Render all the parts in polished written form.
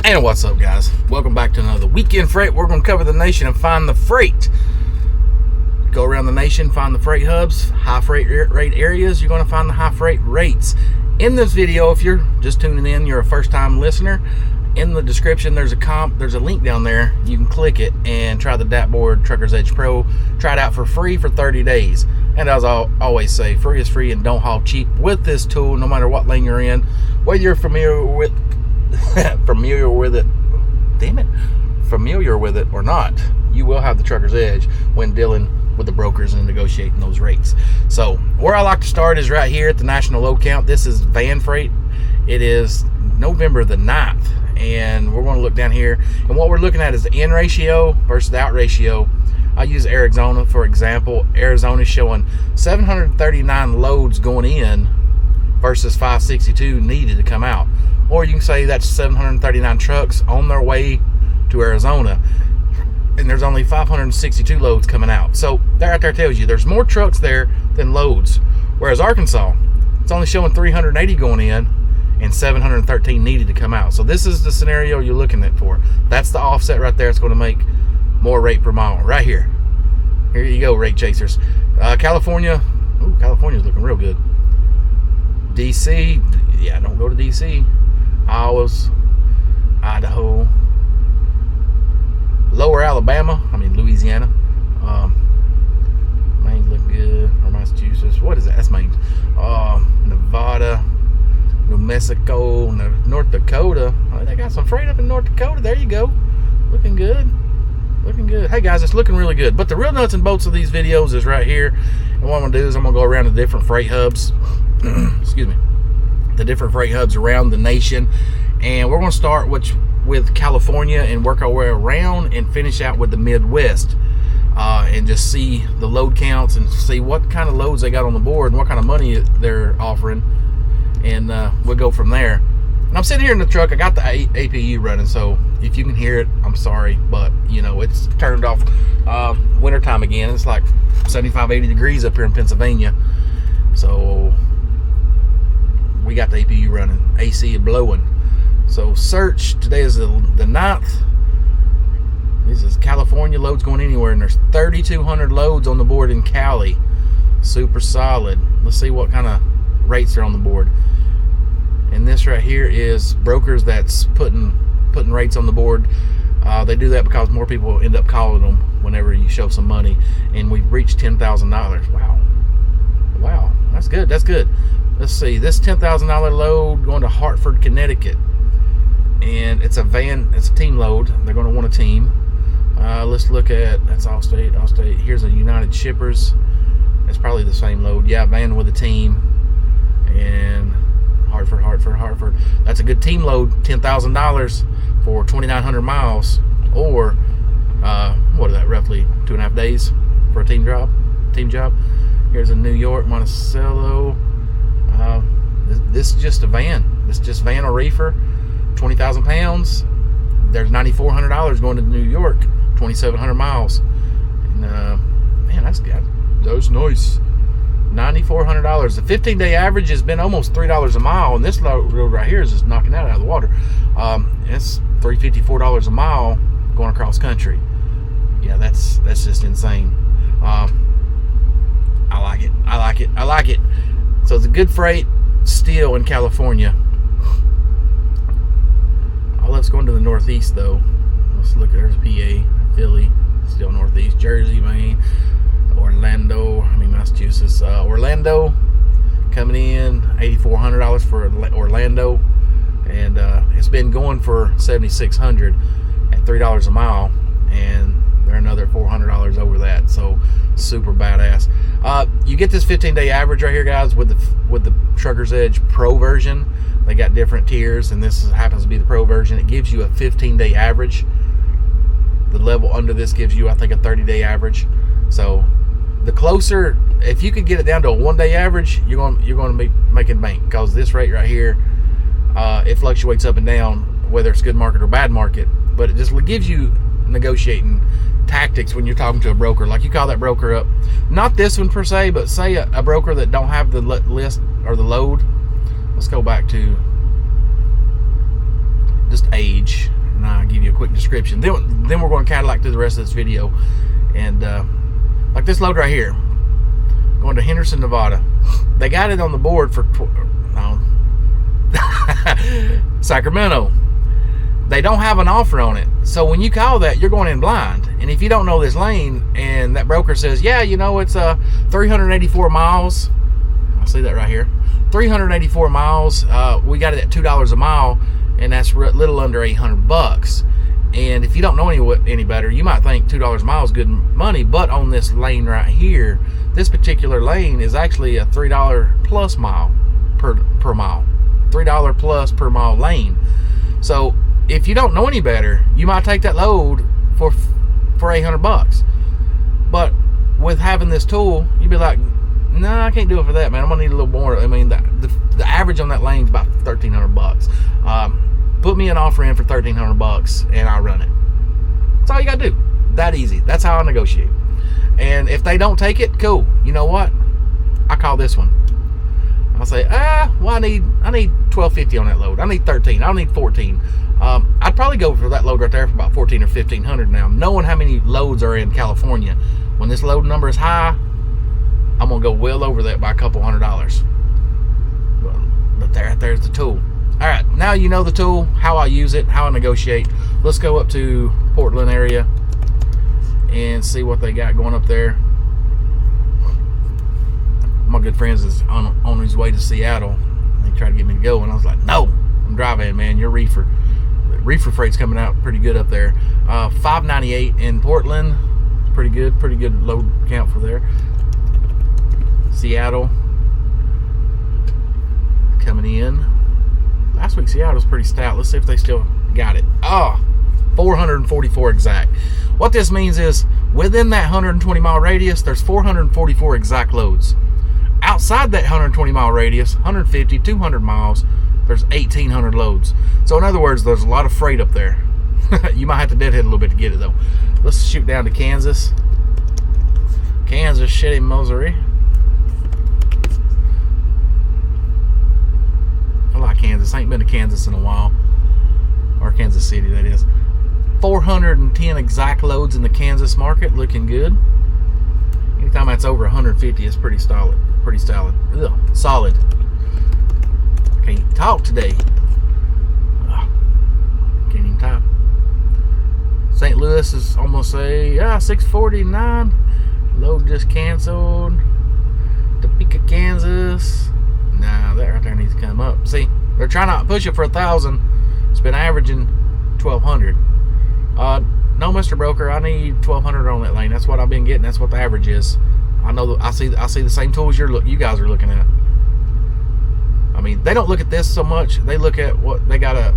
And what's up, guys? Welcome back to another Weekend Freight. We're going to cover the nation and find the freight. Go around the nation, find the freight hubs, high freight rate areas. You're going to find the high freight rates. In this video, if you're just tuning in, you're a first-time listener, in the description there's a link down there. You can click it and try the DAT Truckers Edge Pro. Try it out for free for 30 days. And as I always say, free is free and don't haul cheap with this tool, no matter what lane you're in. Whether you're familiar with it or not, you will have the trucker's edge when dealing with the brokers and negotiating those rates. So where I like to start is right here at the national load count. This is van freight. It is November the 9th, and we're going to look down here, and what we're looking at is the in ratio versus the out ratio. I use Arizona for example. Arizona is showing 739 loads going in versus 562 needed to come out. Or you can say that's 739 trucks on their way to Arizona, and there's only 562 loads coming out. So that right there tells you there's more trucks there than loads. Whereas Arkansas, it's only showing 380 going in and 713 needed to come out. So this is the scenario you're looking at for. That's the offset right there. It's going to make more rate per mile right here. Here you go, rate chasers. California, California's looking real good. DC, yeah, don't go to DC. Iowa's, Idaho, lower Alabama, Louisiana, Maine's looking good, or Massachusetts, what is that? That's Maine. Nevada, New Mexico, North Dakota. Oh, they got some freight up in North Dakota. There you go. Looking good. Looking good. Hey guys, it's looking really good. But the real nuts and bolts of these videos is right here. And what I'm going to do is I'm going to go around to different freight hubs. Excuse me. The different freight hubs around the nation, and we're going to start with California and work our way around and finish out with the Midwest, and just see the load counts and see what kind of loads they got on the board and what kind of money they're offering, and we'll go from there. And I'm sitting here in the truck. I got the APU running, so if you can hear it, I'm sorry, but you know it's turned off. Wintertime again. It's like 75-80 degrees up here in Pennsylvania, so we got the APU running, AC is blowing. So search, today is the 9th. This is California, loads going anywhere, and there's 3,200 loads on the board in Cali. Super solid. Let's see what kind of rates are on the board. And this right here is brokers that's putting rates on the board. They do that because more people end up calling them whenever you show some money. And we've reached $10,000. Wow, that's good. That's good. Let's see, this $10,000 load going to Hartford, Connecticut, and it's a van. It's a team load. They're going to want a team. Let's look at, that's Allstate. Here's a United Shippers. It's probably the same load. Yeah, van with a team, and Hartford. That's a good team load. $10,000 for 2,900 miles, or what is that? Roughly 2.5 days for a team job. Here's a New York, Monticello. This is just a van. This is just van or reefer, 20,000 pounds. There's $9,400 going to New York, 2,700 miles. And man, that's good. That's nice. $9,400. The 15-day average has been almost $3 a mile, and this road right here is just knocking that out of the water. It's $354 a mile going across country. Yeah, that's just insane. I like it. So it's a good freight still in California. All that's going to the Northeast though. Let's look at, there's PA, Philly, still Northeast, Jersey, Maine, Massachusetts. Orlando coming in $8,400 for Orlando, and it's been going for $7,600 at $3 a mile, and they're another $400 over that. So super badass. You get this 15-day average right here, guys, with the Truckers Edge Pro version. They got different tiers, and this happens to be the Pro version. It gives you a 15-day average. The level under this gives you, I think, a 30-day average. So the closer, if you could get it down to a 1-day average, you're going to be making bank, because this rate right here, it fluctuates up and down, whether it's good market or bad market. But it just gives you negotiating tactics when you're talking to a broker. Like, you call that broker up, not this one per se, but say a broker that don't have the list or the load. Let's go back to just age. I'll give you a quick description. Then we're going to Cadillac through the rest of this video. And like this load right here, going to Henderson, Nevada. They got it on the board for Sacramento. They don't have an offer on it. So when you call that, you're going in blind. And if you don't know this lane and that broker says, yeah, you know, it's 384 miles. I'll see that right here. 384 miles. We got it at $2 a mile, and that's a little under $800. And if you don't know any better, you might think $2 a mile is good money. But on this lane right here, this particular lane is actually a $3 plus mile per mile. $3 plus per mile lane. So if you don't know any better, you might take that load for $800. But with having this tool, you'd be like, no, I can't do it for that, man. I'm gonna need a little more. I mean, the average on that lane is about $1,300. Put me an offer in for $1,300 and I'll run it. That's all you gotta do. That easy. That's how I negotiate. And if they don't take it, cool. You know what? I call this one. I'll say, well, I need $1,250 on that load. I need 13. I don't need 14. I'd probably go for that load right there for about 14 or 1,500 now. Knowing how many loads are in California, when this load number is high, I'm gonna go well over that by a couple $100. But there's the tool. All right, now you know the tool, how I use it, how I negotiate. Let's go up to Portland area and see what they got going up there. My good friends is on his way to Seattle. They tried to get me to go, and I was like, no, I'm driving, man. You're reefer. Reefer freight's coming out pretty good up there. 598 in Portland. Pretty good load count for there. Seattle coming in. Last week Seattle was pretty stout. Let's see if they still got it. 444 exact. What this means is within that 120 mile radius, there's 444 exact loads. Outside that 120 mile radius, 150, 200 miles, there's 1,800 loads. So in other words, there's a lot of freight up there. You might have to deadhead a little bit to get it though. Let's shoot down to Kansas. Kansas City, Missouri. I like Kansas. I ain't been to Kansas in a while. Or Kansas City, that is. 410 exact loads in the Kansas market. Looking good. Anytime that's over 150, it's pretty solid. Pretty solid. Ugh, solid. Can't even talk today. Can't even talk. St. Louis is almost 649. Load just canceled. Topeka, Kansas. Nah, that right there needs to come up. See, they're trying to push it for 1,000. It's been averaging 1,200. No, Mr. Broker, I need 1,200 on that lane. That's what I've been getting. That's what the average is. I know. I see the same tools you guys are looking at. I mean, they don't look at this so much. They look at what they got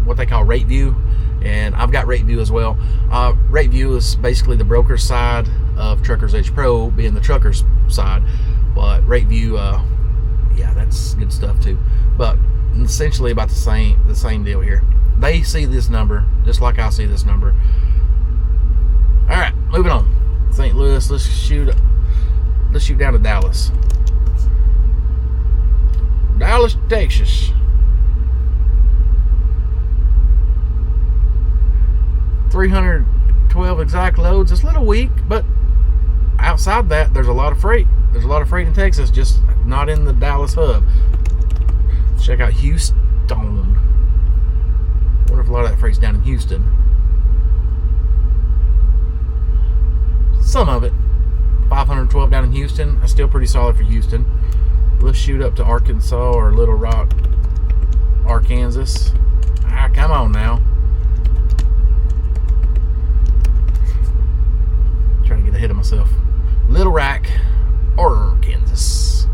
what they call rate view, and I've got rate view as well. Rate view is basically the broker's side of Truckers Edge Pro, being the trucker's side. But rate view, yeah, that's good stuff too. But essentially about the same deal here. They see this number just like I see this number. All right, moving on. St. Louis. Let's shoot down to Dallas. Dallas, Texas. 312 exact loads. It's a little weak, but outside that, there's a lot of freight. There's a lot of freight in Texas, just not in the Dallas hub. Let's check out Houston. I wonder if a lot of that freight's down in Houston. Some of it. 512 down in Houston. That's still pretty solid for Houston. Let's shoot up to Arkansas or Little Rock, Arkansas. Come on now. Trying to get ahead of myself. Little Rock, Arkansas.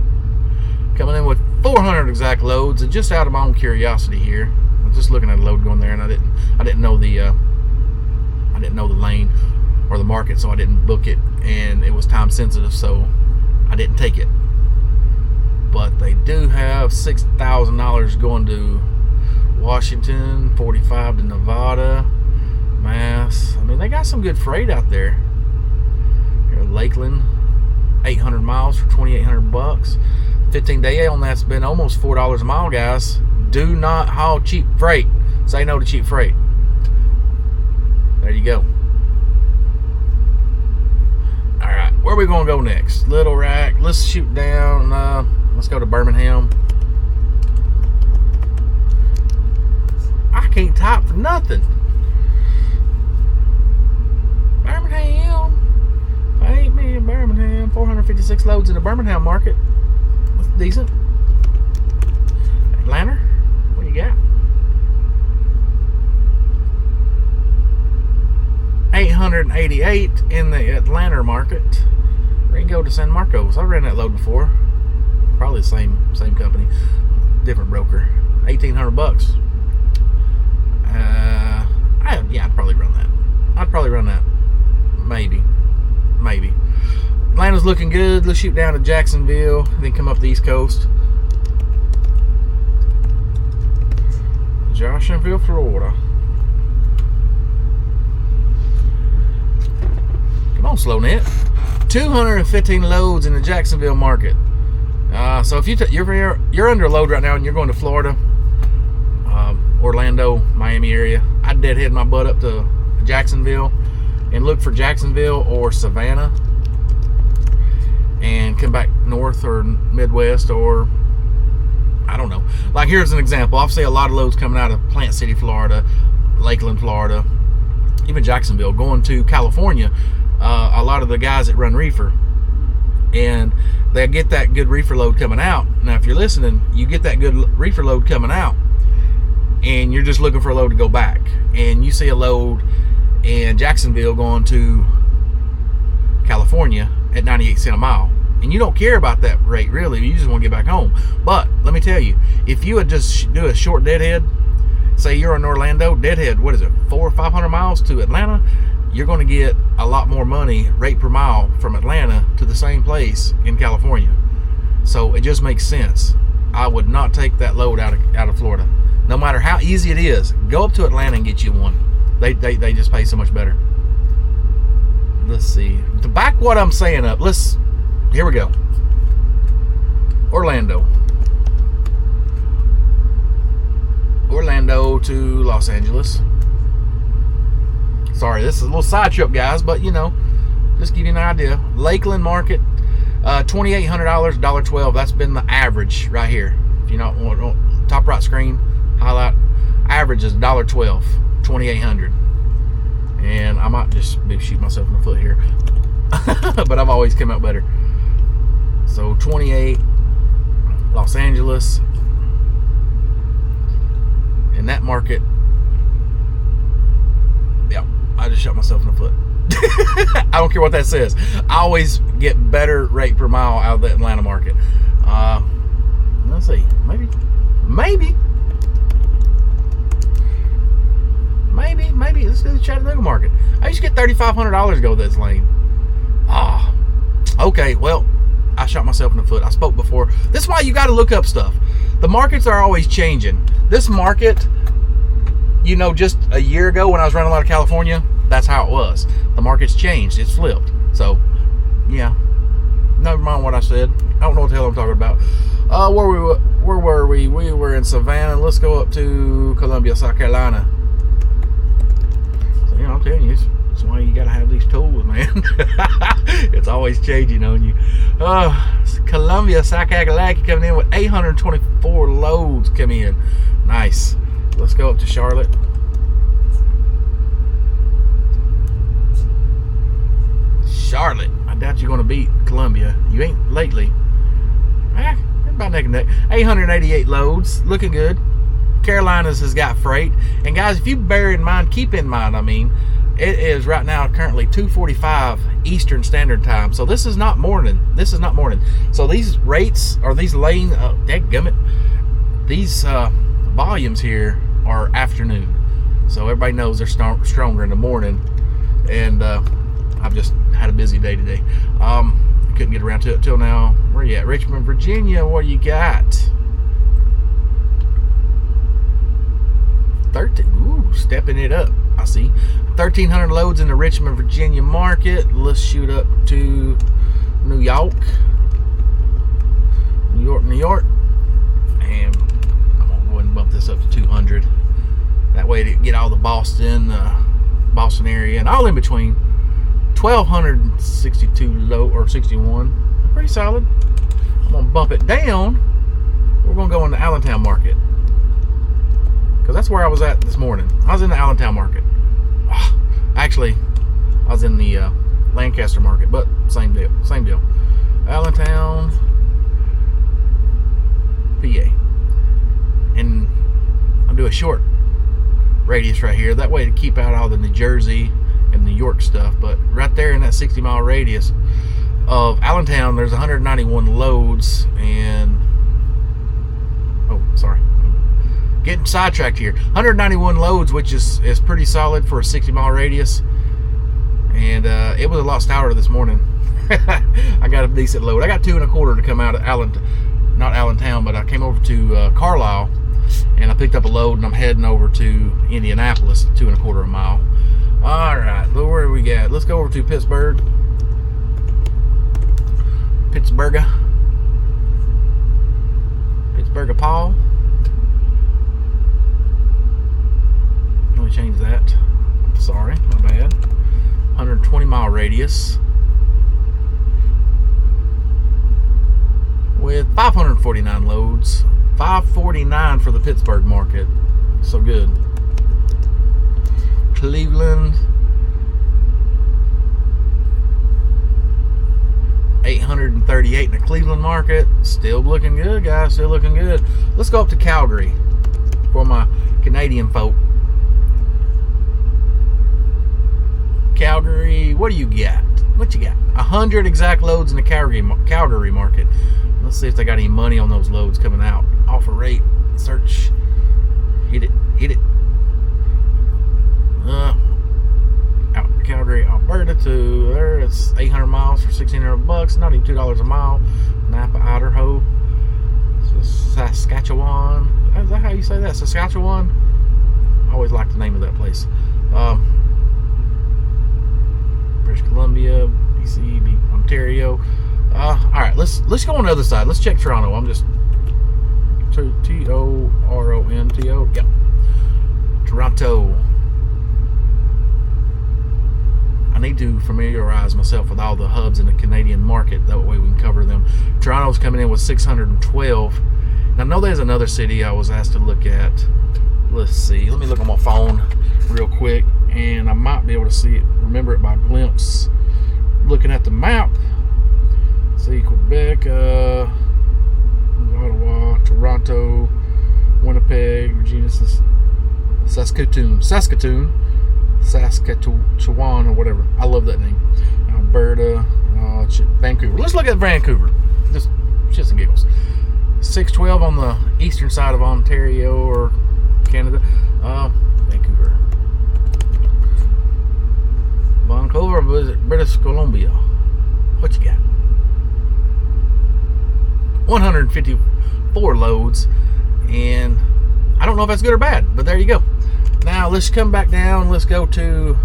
Coming in with 400 exact loads, and just out of my own curiosity here, I'm just looking at a load going there, and I didn't know the lane or the market, so I didn't book it, and it was time sensitive, so I didn't take it. But they do have $6,000 going to Washington, 45 to Nevada, Mass. I mean, they got some good freight out there. Here, Lakeland, 800 miles for $2,800. 15-day on that's been almost $4 a mile, guys. Do not haul cheap freight. Say no to cheap freight. There you go. All right, where are we gonna go next? Little Rack. Let's shoot down. Let's go to Birmingham. I can't type for nothing. Birmingham. Ain't me in Birmingham. 456 loads in the Birmingham market. That's decent. Atlanta, what do you got? 888 in the Atlanta market. Ringgold to San Marcos. I've ran that load before. Probably the same company, different broker. $1,800. Yeah, I'd probably run that. Maybe. Atlanta's looking good. Let's shoot down to Jacksonville, then come up the East Coast. Jacksonville, Florida. Come on, slow net. 215 loads in the Jacksonville market. So if you're under load right now and you're going to Florida, Orlando, Miami area, I'd deadhead my butt up to Jacksonville and look for Jacksonville or Savannah and come back north or Midwest, or I don't know. Like, here's an example. I've seen a lot of loads coming out of Plant City, Florida, Lakeland, Florida, even Jacksonville, going to California. A lot of the guys that run reefer, and they get that good reefer load coming out. Now, if you're listening, you get that good reefer load coming out, and you're just looking for a load to go back, and you see a load in Jacksonville going to California at 98 cents a mile, and you don't care about that rate really, you just want to get back home. But let me tell you, if you would just do a short deadhead, say you're in Orlando, deadhead, what is it, 400 or 500 miles to Atlanta, you're going to get a lot more money rate per mile from Atlanta to the same place in California. So it just makes sense. I would not take that load out of Florida. No matter how easy it is, go up to Atlanta and get you one. They just pay so much better. Let's see. To back what I'm saying up, here we go. Orlando to Los Angeles. Sorry, this is a little side trip, guys, but just give you an idea. Lakeland market, $2,800, $1.12. That's been the average right here. If you don't want top right screen, highlight, average is $1.12, 2,800. And I might just be shooting myself in the foot here, but I've always come out better. So 28, Los Angeles, in that market. Yeah, I just shot myself in the foot. I don't care what that says. I always get better rate per mile out of the Atlanta market. Let's see, maybe. Let's do the Chattanooga market. I used to get $3,500 to go to this lane. Okay, well, I shot myself in the foot. I spoke before. This is why you got to look up stuff. The markets are always changing. This market, just a year ago when I was running a lot of California, that's how it was. The market's changed. It's flipped. So, yeah. Never mind what I said. I don't know what the hell I'm talking about. Where were we? We were in Savannah. Let's go up to Columbia, South Carolina. So, I'm telling you, that's why you got to have these tools, man. It's always changing on you. Columbia, South Carolina coming in with 824 loads coming in. Nice. Let's go up to Charlotte. I doubt you're going to beat Columbia. You ain't lately. About neck and neck. 888 loads. Looking good. Carolinas has got freight. And guys, if you keep in mind, it is right now currently 2:45 Eastern Standard Time. So this is not morning. So these rates, or these lane, dadgummit, these volumes here are afternoon. So everybody knows they're stronger in the morning. And I've just had a busy day today. Couldn't get around to it till now. Where you at? Richmond, Virginia. What you got? 13. Ooh, stepping it up. I see. 1,300 loads in the Richmond, Virginia market. Let's shoot up to New York. New York. And I'm going to go ahead and bump this up to 200. That way to get all the Boston, Boston area, and all in between. 1,262 low or 61. Pretty solid. I'm gonna bump it down. We're gonna go in the Allentown market, because that's where I was at this morning. I was in the Allentown market. Actually, I was in the Lancaster market, but same deal. Allentown, PA. And I'll do a short radius right here. That way to keep out all the New Jersey and New York stuff. But right there in that 60-mile radius of Allentown, there's 191 loads. And getting sidetracked here. 191 loads, which is pretty solid for a 60-mile radius. And it was a lot stouter this morning. I got a decent load. I got 2 1/4 to come out of not Allentown, but I came over to Carlisle, and I picked up a load, and I'm heading over to Indianapolis, 2 1/4 mile. All right, where do we got? Let's go over to Pittsburgh. Pittsburgh, Paul. Let me change that. Sorry, my bad. 120-mile radius with 549 loads. 549 for the Pittsburgh market. So good. Cleveland, 838 in the Cleveland market. Still looking good, guys. Still looking good. Let's go up to Calgary for my Canadian folk. Calgary, what do you got? What you got? 100 exact loads in the Calgary market. Let's see if they got any money on those loads coming out. Offer rate, search, hit it. Out Calgary, Alberta to there. It's 800 miles for $1,600. Not even $2 a mile. Napa, Idaho, Saskatchewan. Is that how you say that? Saskatchewan. I always like the name of that place. British Columbia, BC, Ontario. All right, let's go on the other side. Let's check Toronto. I'm just Toronto. Yep, Toronto. I need to familiarize myself with all the hubs in the Canadian market. That way we can cover them. Toronto's coming in with 612. Now, I know there's another city I was asked to look at. Let's see. Let me look on my phone real quick, and I might be able to see it, remember it by glimpse. Looking at the map. See, Quebec, Ottawa, Toronto, Winnipeg, Regina, Saskatoon, or whatever. I love that name. Alberta, Vancouver. Let's look at Vancouver. Just shits and giggles. 612 on the eastern side of Ontario or Canada. Vancouver, British Columbia. What you got? 154 loads, and I don't know if that's good or bad, but there you go. Now let's come back down. Let's go to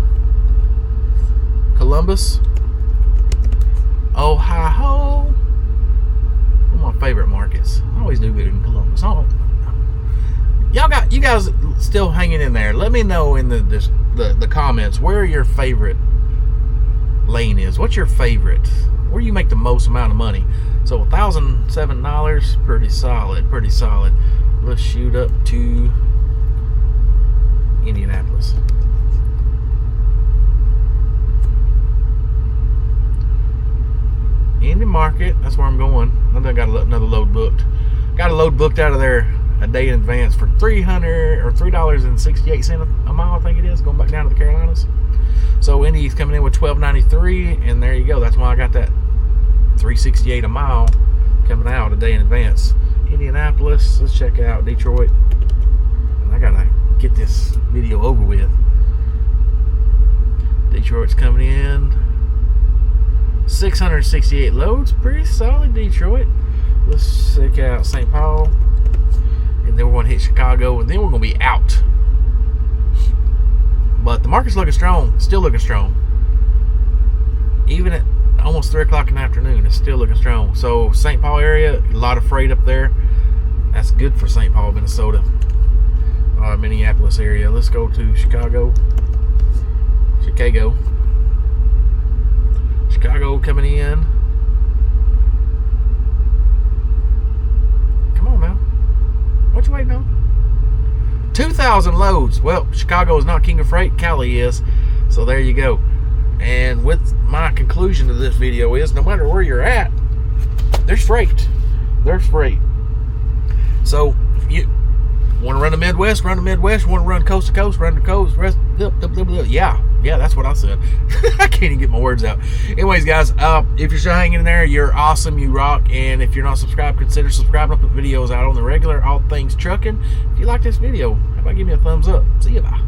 Columbus, Ohio. One of my favorite markets. I always do good in Columbus. You guys still hanging in there? Let me know in the comments where your favorite lane is. What's your favorite? Where you make the most amount of money? So $1,007, pretty solid. Let's shoot up to Indianapolis. Indy market, that's where I'm going. I done got another load booked. Got a load booked out of there a day in advance for $3.68 a mile, I think it is, going back down to the Carolinas. So Indy's coming in with $12.93, and there you go. That's why I got that $3.68 a mile coming out a day in advance. Indianapolis, let's check out Detroit. And I gotta get this video over with. Detroit's coming in 668 loads, pretty solid, Detroit. Let's check out St. Paul, and then we're going to hit Chicago, and then we're going to be out. But the market's looking strong, still looking strong. Even at almost 3 o'clock in the afternoon, it's still looking strong. So St. Paul area, a lot of freight up there. That's good for St. Paul, Minnesota. Minneapolis area. Let's go to Chicago. Chicago coming in. Come on now. What you waiting on? 2,000 loads. Well, Chicago is not king of freight. Cali is. So there you go. And with my conclusion to this video is, no matter where you're at, there's freight. There's freight. So you want to run the Midwest, run the Midwest. Want to run coast to coast, run the coast. Yeah, that's what I said. I can't even get my words out. Anyways, guys, if you're still hanging in there, you're awesome. You rock. And if you're not subscribed, consider subscribing. I put videos out on the regular, all things trucking. If you like this video, how about give me a thumbs up? See you, bye.